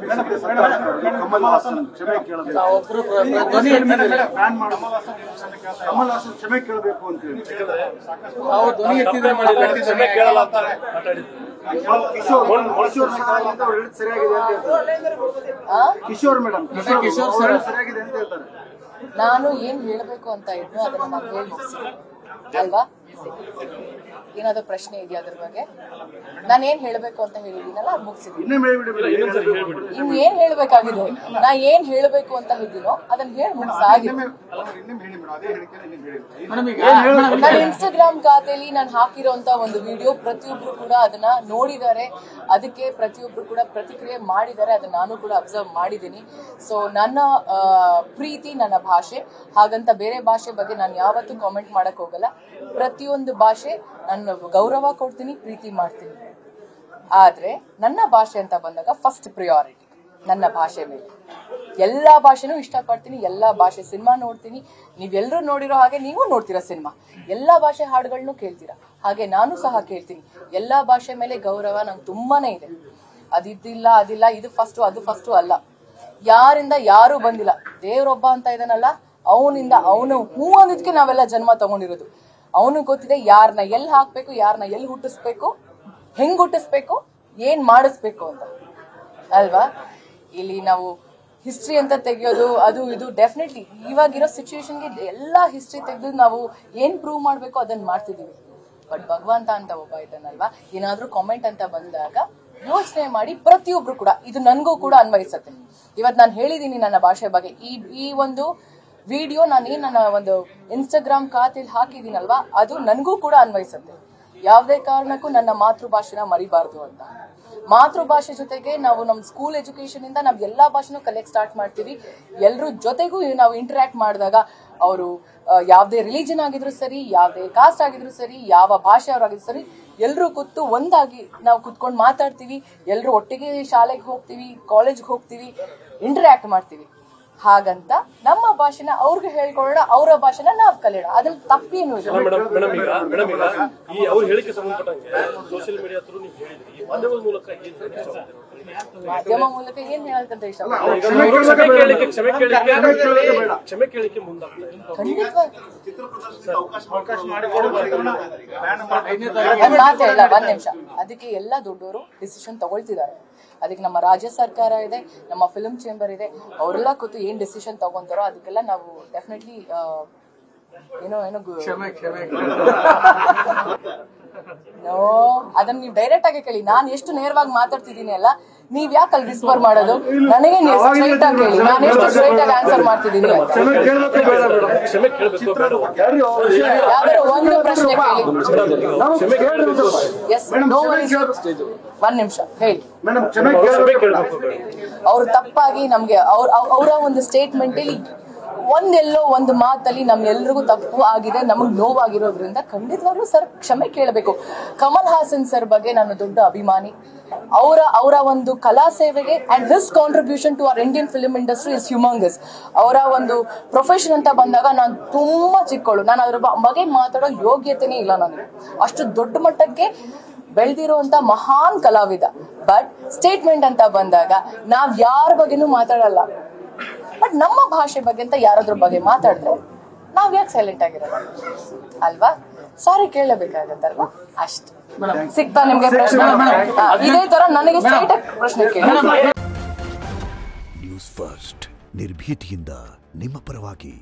ಕಮಲ್ ಹಾಸನ್ ಕ್ಷಮೆ ಕೇಳಬೇಕು, ಕಮಲ್ ಹಾಸನ್ ಕ್ಷಮೆ ಕೇಳಬೇಕು ಅಂತ ಹೇಳಿ ಕಿಶೋರ್ ಮೇಡಮ್ ಸರಿಯಾಗಿದೆ ಅಂತ ಹೇಳ್ತಾರೆ. ನಾನು ಏನ್ ಹೇಳ್ಬೇಕು ಅಂತ ಇದ್ನು ಅದನ್ನ ನಾನು ಹೇಳಿ ಮುಗಿಸಿದೆ ಅಲ್ವಾ? ಏನಾದ್ರು ಪ್ರಶ್ನೆ ಇದೆಯಾ ಅದ್ರ ಬಗ್ಗೆ? ನಾನು ಏನ್ ಹೇಳ್ಬೇಕು ಅಂತ ಹೇಳಿದೀನಲ್ಲ ಅದು ಮುಗಿಸಿದ್ದೀನಿ. ಇನ್ ಏನ್ ಹೇಳ್ಬೇಕಾಗಿದೆ? ನಾ ಏನ್ ಹೇಳ್ಬೇಕು ಅಂತ ಹೇಳಿದೀನೋ ಅದನ್ನ ಹೇಳಿ ಮುಗಿಸಾಗಿದೆ. ನನ್ನ ಇನ್ಸ್ಟಾಗ್ರಾಮ್ ಖಾತೆಯಲ್ಲಿ ನಾನು ಹಾಕಿರೋಂತ ಒಂದು ವಿಡಿಯೋ ಪ್ರತಿಯೊಬ್ರು ಕೂಡ ಅದನ್ನ ನೋಡಿದ್ದಾರೆ, ಅದಕ್ಕೆ ಪ್ರತಿಯೊಬ್ರು ಕೂಡ ಪ್ರತಿಕ್ರಿಯೆ ಮಾಡಿದ್ದಾರೆ, ಅದನ್ನ ನಾನು ಕೂಡ ಅಬ್ಸರ್ವ್ ಮಾಡಿದ್ದೀನಿ. ಸೊ ನನ್ನ ಪ್ರೀತಿ ನನ್ನ ಭಾಷೆ, ಹಾಗಂತ ಬೇರೆ ಭಾಷೆ ಬಗ್ಗೆ ನಾನು ಯಾವತ್ತೂ ಕಾಮೆಂಟ್ ಮಾಡಕ್ ಹೋಗಲ್ಲ. ಪ್ರತಿಯೊಂದು ಭಾಷೆ ನಾನು ಗೌರವ ಕೊಡ್ತೀನಿ, ಪ್ರೀತಿ ಮಾಡ್ತೀನಿ. ಆದ್ರೆ ನನ್ನ ಭಾಷೆ ಅಂತ ಬಂದಾಗ ಫಸ್ಟ್ ಪ್ರಿಯಾರಿಟಿ ನನ್ನ ಭಾಷೆ ಮೇಲೆ. ಎಲ್ಲಾ ಭಾಷೆನೂ ಇಷ್ಟಪಡ್ತೀನಿ, ಎಲ್ಲಾ ಭಾಷೆ ಸಿನಿಮಾ ನೋಡ್ತೀನಿ. ನೀವೆಲ್ಲರೂ ನೋಡಿರೋ ಹಾಗೆ ನೀವು ನೋಡ್ತೀರಾ ಸಿನಿಮಾ, ಎಲ್ಲಾ ಭಾಷೆ ಹಾಡುಗಳನ್ನು ಕೇಳ್ತೀರಾ, ಹಾಗೆ ನಾನು ಸಹ ಕೇಳ್ತೀನಿ. ಎಲ್ಲಾ ಭಾಷೆ ಮೇಲೆ ಗೌರವ ನಂಗೆ ತುಂಬಾನೇ ಇದೆ. ಅದಿದ್ದಿಲ್ಲ ಅದಿಲ್ಲ, ಇದು ಫಸ್ಟ್ ಅದು ಫಸ್ಟ್ ಅಲ್ಲ. ಯಾರಿಂದ ಯಾರು ಬಂದಿಲ್ಲ, ದೇವ್ರೊಬ್ಬ ಅಂತ ಇದಾನಲ್ಲ, ಅವನಿಂದ ಅವನು ಹೂ ಅಂದಿದ್ಕೆ ನಾವೆಲ್ಲ ಜನ್ಮ ತಗೊಂಡಿರೋದು. ಅವನು ಗೊತ್ತಿದೆ ಯಾರನ್ನ ಎಲ್ಲಿ ಹಾಕ್ಬೇಕು, ಯಾರನ್ನ ಎಲ್ಲಿ ಹುಟ್ಟಿಸ್ಬೇಕು, ಹೆಂಗ್ ಹುಟ್ಟಿಸ್ಬೇಕು, ಏನ್ ಮಾಡಿಸ್ಬೇಕು ಅಂತ ಅಲ್ವಾ? ಇಲ್ಲಿ ನಾವು ಹಿಸ್ಟ್ರಿ ಅಂತ ತೆಗೆಯೋದು ಅದು ಇದು ಡೆಫಿನೆಟ್ಲಿ ಇವಾಗಿರೋ ಸಿಚುವೇಶನ್ಗೆ ಎಲ್ಲಾ ಹಿಸ್ಟ್ರಿ ತೆಗೆದು ನಾವು ಏನ್ ಪ್ರೂವ್ ಮಾಡ್ಬೇಕು ಅದನ್ನ ಮಾಡ್ತಿದೀವಿ. ಬಟ್ ಭಗವಂತ ಅಂತ ಒಬ್ಬ ಇದ್ದಾನಲ್ವಾ, ಏನಾದ್ರೂ ಕಾಮೆಂಟ್ ಅಂತ ಬಂದಾಗ ಯೋಚನೆ ಮಾಡಿ ಪ್ರತಿಯೊಬ್ರು ಕೂಡ, ಇದು ನನ್ಗೂ ಕೂಡ ಅನ್ವಯಿಸುತ್ತೆ. ಇವತ್ ನಾನು ಹೇಳಿದೀನಿ ನನ್ನ ಭಾಷೆ ಬಗ್ಗೆ. ಈ ಒಂದು ವಿಡಿಯೋ ನಾನೇನ್ ನನ್ನ ಒಂದು ಇನ್ಸ್ಟಾಗ್ರಾಮ್ ಖಾತೆಯಲ್ಲಿ ಹಾಕಿದೀನಲ್ವಾ, ಅದು ನನ್ಗೂ ಕೂಡ ಅನ್ವಯಿಸುತ್ತೆ. ಯಾವುದೇ ಕಾರಣಕ್ಕೂ ನನ್ನ ಮಾತೃಭಾಷೆನ ಮರಿಬಾರ್ದು ಅಂತ. ಮಾತೃಭಾಷೆ ಜೊತೆಗೆ ನಾವು ನಮ್ಮ ಸ್ಕೂಲ್ ಎಜುಕೇಶನ್ ಇಂದ ನಾವು ಎಲ್ಲಾ ಭಾಷೆನೂ ಕಲಿಯಕ್ ಸ್ಟಾರ್ಟ್ ಮಾಡ್ತೀವಿ. ಎಲ್ರ ಜೊತೆಗೂ ನಾವು ಇಂಟರಾಕ್ಟ್ ಮಾಡಿದಾಗ ಅವರು ಯಾವ್ದೇ ರಿಲಿಜನ್ ಆಗಿದ್ರು ಸರಿ, ಯಾವ್ದೇ ಕಾಸ್ಟ್ ಆಗಿದ್ರು ಸರಿ, ಯಾವ ಭಾಷೆ ಅವರಾಗಿದ್ರು ಸರಿ, ಎಲ್ರು ಕೂತು ಒಂದಾಗಿ ನಾವು ಕುತ್ಕೊಂಡು ಮಾತಾಡ್ತೀವಿ. ಎಲ್ರು ಒಟ್ಟಿಗೆ ಶಾಲೆಗೆ ಹೋಗ್ತೀವಿ, ಕಾಲೇಜ್ಗೆ ಹೋಗ್ತೀವಿ, ಇಂಟರಾಕ್ಟ್ ಮಾಡ್ತೀವಿ. ಹಾಗಂತ ನಮ್ಮ ಭಾಷೆನ ಅವ್ರಿಗೆ ಹೇಳ್ಕೊಳ್ಳೋಣ, ಅವರ ಭಾಷೆನ ನಾವ್ ಕಲಿಯೋಣ, ಅದ್ರಲ್ಲಿ ತಪ್ಪೇನು ಇದೆ? ಮಾಧ್ಯಮ ಮೂಲಕ ಏನ್ ಹೇಳಕ್ಕಂತ ಇಷ್ಟ ಮಾತೇ ಇಲ್ಲ. ಒಂದ್ ನಿಮಿಷ, ಅದಕ್ಕೆ ಎಲ್ಲಾ ದೊಡ್ಡವರು ಡಿಸಿಷನ್ ತಗೊಳ್ತಿದ್ದಾರೆ. ಅದಕ್ಕೆ ನಮ್ಮ ರಾಜ್ಯ ಸರ್ಕಾರ ಇದೆ, ನಮ್ಮ ಫಿಲ್ಮ್ ಚೇಂಬರ್ ಇದೆ, ಅವರೆಲ್ಲ ಕೂತು ಏನ್ ಡಿಸಿಷನ್ ತಗೊಂತಾರೋ ಅದಕ್ಕೆಲ್ಲ ನಾವು ಡೆಫಿನೆಟ್ಲಿ ಏನೋ ನೋ, ಅದನ್ನ ನೀವು ಡೈರೆಕ್ಟ್ ಆಗಿ ಕೇಳಿ. ನಾನ್ ಎಷ್ಟು ನೇರವಾಗಿ ಮಾತಾಡ್ತಿದ್ದೀನಿ ಅಲ್ಲ, ನೀವ್ ಯಾಕೆ ಅಲ್ಲಿ ವಿಸ್ಪರ್ ಮಾಡೋದು? ನನಗೆ ನೀವು ಸ್ಟ್ರೈಟ್ ಆಗಿ ಕೇಳಿ, ನಾನು ಎಷ್ಟು ಸ್ಟ್ರೈಟ್ ಆಗಿ ಆನ್ಸರ್ ಮಾಡ್ತಿದ್ದೀನಿ ಅಂತ. ಯಾವ್ದಾದ್ರು ಒಂದು ಪ್ರಶ್ನೆ ಕೇಳಿ. Yes, no worries. ಒಂದ್ ನಿಮಿಷ ಹೇಳಿ. ಅವ್ರು ತಪ್ಪಾಗಿ ನಮ್ಗೆ ಅವರ ಒಂದು ಸ್ಟೇಟ್ಮೆಂಟ್ ಅಲ್ಲಿ ಒಂದೆಲ್ಲೋ ಒಂದು ಮಾತಲ್ಲಿ ನಮ್ಗೆಲ್ರಿಗೂ ತಪ್ಪು ಆಗಿದೆ, ನಮಗ್ ನೋವಾಗಿರೋದ್ರಿಂದ ಖಂಡಿತವಾಗ್ಲೂ ಸರ್ ಕ್ಷಮೆ ಕೇಳಬೇಕು. ಕಮಲ್ ಹಾಸನ್ ಸರ್ ಬಗ್ಗೆ ನಾನು ದೊಡ್ಡ ಅಭಿಮಾನಿ. ಅವರ ಒಂದು ಕಲಾ ಸೇವೆಗೆ and his contribution to our Indian film industry is humongous. ಅವರ ಒಂದು ಪ್ರೊಫೆಷನ್ ಅಂತ ಬಂದಾಗ ನಾನು ತುಂಬಾ ಚಿಕ್ಕವಳು, ನಾನು ಅದ್ರ ಬಗ್ಗೆ ಮಾತಾಡೋ ಯೋಗ್ಯತೆನೇ ಇಲ್ಲ ನನಗೆ. ಅಷ್ಟು ದೊಡ್ಡ ಮಟ್ಟಕ್ಕೆ ಬೆಳೆದಿರುವಂತ ಮಹಾನ್ ಕಲಾವಿದ. ಬಟ್ ಸ್ಟೇಟ್ಮೆಂಟ್ ಅಂತ ಬಂದಾಗ ನಾವ್ ಯಾರ ಬಗ್ಗೆನೂ ಮಾತಾಡಲ್ಲ. ಬಟ್ ನಮ್ಮ ಭಾಷೆ ಬಗ್ಗೆ ಅಂತ ಯಾರಾದ್ರ ಬಗ್ಗೆ ಮಾತಾಡಿದ್ರೆ ನಾವ್ ಯಾಕೆ ಸೈಲೆಂಟ್ ಆಗಿರೋದು ಅಲ್ವಾ? ಸಾರಿ ಕೇಳಬೇಕಾಗತ್ತಲ್ವಾ? ಅಷ್ಟೇ. ಸಿಗ್ತಾ ನಿಮ್ಗೆ ಪ್ರಶ್ನೆ? ಇದೇ ತರ ನನಗೆ ಸ್ಟ್ರೈಟ್ ಆಗಿ ಪ್ರಶ್ನೆ ಕೇಳಿ. ನ್ಯೂಸ್ ಫಸ್ಟ್, ನಿರ್ಭೀತಿಯಿಂದ ನಿಮ್ಮ ಪರವಾಗಿ.